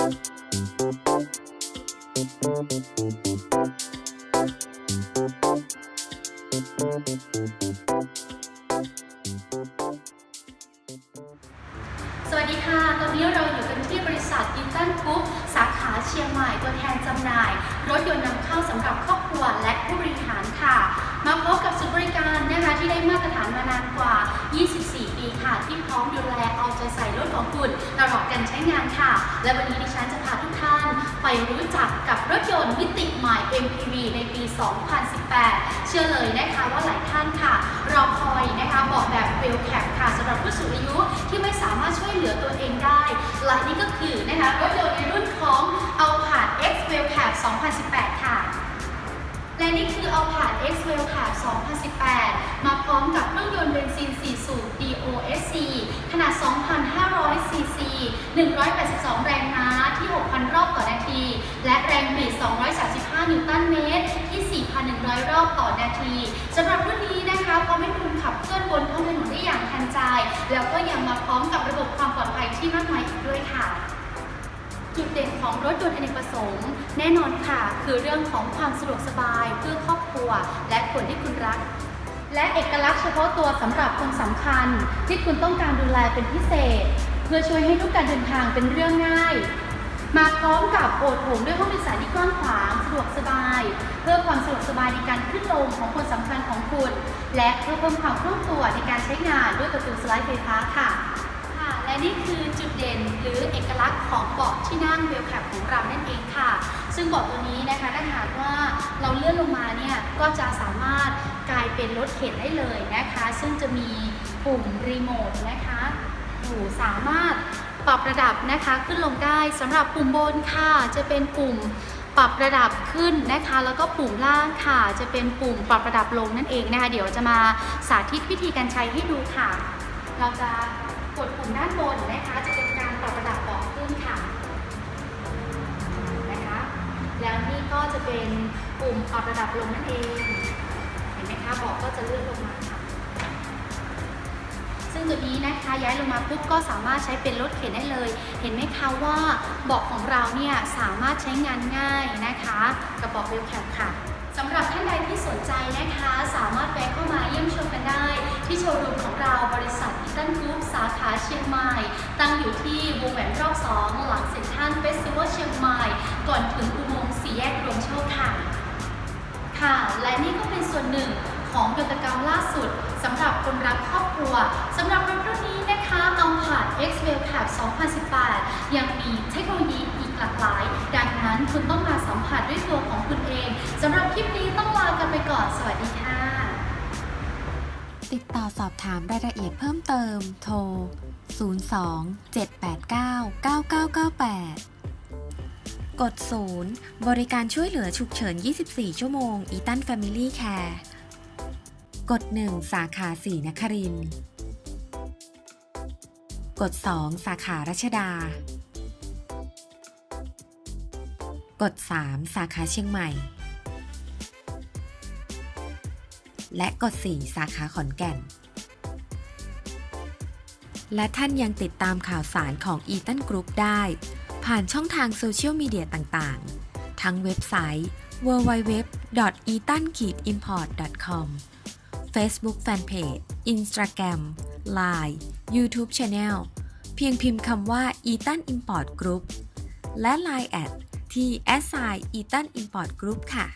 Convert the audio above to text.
สวัสดีค่ะตอนนี้เราอยู่กันที่บริษัทอีตันกรุ๊ปสาขาเชียงใหม่ตัวแทนจำหน่ายรถยนต์นำเข้าสำหรับครอบครัวและผู้บริหารค่ะมาพบกับศูนย์บริการนะคะที่ได้มาตรฐานมานานกว่า 24 ปีค่ะที่พร้อมดูแลเอาใจใส่รถของคุณตลอดการใช้งานค่ะและวันนี้ดิฉันจะพาทุกท่านไปรู้จักกับรถยนต์มิติใหม่ MPV ในปี 2018 เชื่อเลยนะคะว่าหลายท่านค่ะรอคอยนะคะบอกแบบเวลแคปค่ะสำหรับผู้สูงอายุที่ไม่สามารถช่วยเหลือตัวเองได้และนี่ก็คือนะคะรถยนต์ในรุ่นของ Alphard X Wellcap 2018 ค่ะและนี่คือ Alphard X Wellcap 2018 มาพร้อมกับเครื่องยนต์เบนซิน4สูบ DOSC ขนาด 2,500 ซีซี 182 แรงม้าที่ 6,000 รอบต่อนาทีและแรงบิด 235 นิวตันเมตรที่ 4,100 รอบต่อนาทีสำหรับรุ่นนี้นะคะพร้อมให้คุณขับเคลื่อนบนท้องถนนได้อย่างทันใจแล้วก็ยังมาพร้อมกับระบบความปลอดภัยที่มากมายอีกด้วยค่ะจุดเด่นของรถยนต์อเนกประสงค์แน่นอนค่ะคือเรื่องของความสะดวกสบายเพื่อครอบครัวและคนที่คุณรักและเอกลักษณ์เฉพาะตัวสำหรับคนสำคัญที่คุณต้องการดูแลเป็นพิเศษเพื่อช่วยให้ทุกการเดินทางเป็นเรื่องง่ายมาพร้อมกับโอโถงด้วยห้องโดยสารที่กว้างขวางสะดวกสบายเพื่อความสะดวกสบายในการขึ้นลงของคนสำคัญของคุณและเพื่อเพิ่มความคล่องตัวในการใช้งานด้วยประตูสไลด์ไฟฟ้าค่ะและนี่คือจุดเด่นหรือเอกลักษณ์ของเบาะที่นั่งเวลแคปของเรานั่นเองค่ะซึ่งเบาะตัวนี้นะคะถ้าหากว่าเราเลื่อนลงมาเนี่ยก็จะสามารถกลายเป็นรถเข็นได้เลยนะคะซึ่งจะมีปุ่มรีโมทนะคะอยู่สามารถปรับระดับนะคะขึ้นลงได้สำหรับปุ่มบนค่ะจะเป็นปุ่มปรับระดับขึ้นนะคะแล้วก็ปุ่มล่างค่ะจะเป็นปุ่มปรับระดับลงนั่นเองนะคะเดี๋ยวจะมาสาธิตวิธีการใช้ให้ดูค่ะเราจะกดปุ่มด้านบนนะคะจะเป็นการปรับระดับเบาะขึ้นค่ะนะคะแล้วนี่ก็จะเป็นปุ่มปรับระดับลงนั่นเองเห็นไหมคะเบาะก็จะเลื่อนลงมาค่ะซึ่งตัวนี้นะคะย้ายลงมาปุ๊บก็สามารถใช้เป็นรถเข็นได้เลยเห็นไหมคะว่าเบาะของเราเนี่ยสามารถใช้งานง่ายนะคะกับเบาะเวลแคปค่ะสำหรับท่านใดที่สนใจนะคะสามารถแวะเข้ามาเยี่ยมชมกันได้ที่โชว์รูมของเราบริษัทอีตันกรุ๊ปสาขาเชียงใหม่ตั้งอยู่ที่วงแหวนรอบ 2หลังเซ็นทรัลเฟสติวัลเชียงใหม่ก่อนถึงอุโมงค์4แยกรวมโชคค่ะและนี่ก็เป็นส่วนหนึ่งของนวัตกรรมล่าสุดสำหรับคนรักครอบครัวสำหรับรถรุ่นนี้นะคะ Alphard X Wellcap 2018 ยังมีเทคโนโลยีอีกหลากหลายดังนั้นคุณต้องมาสัมผัสด้วยตัวของคุณเองสำหรับคลิปนี้ต้องลากันไปก่อนสวัสดีค่ะติดต่อสอบถามรายละเอียดเพิ่มเติมโทร 02-789-9998 กด 0 บริการช่วยเหลือฉุกเฉิน 24 ชั่วโมง อีตัน Family Care กด 1 สาขาศรีนครินทร์กด 2 สาขารัชดา กด 3 สาขาเชียงใหม่ และกด 4 สาขาขอนแก่น และท่านยังติดตามข่าวสารของ Eaton Group ได้ผ่านช่องทางโซเชียลมีเดียต่างๆ ทั้งเว็บไซต์ www.eaton-import.com Facebook Fanpage Instagram Line YouTube Channel เพียงพิมพ์คำว่า Eaton Import Group และ Line@ ที่ @Eaton Import Group ค่ะ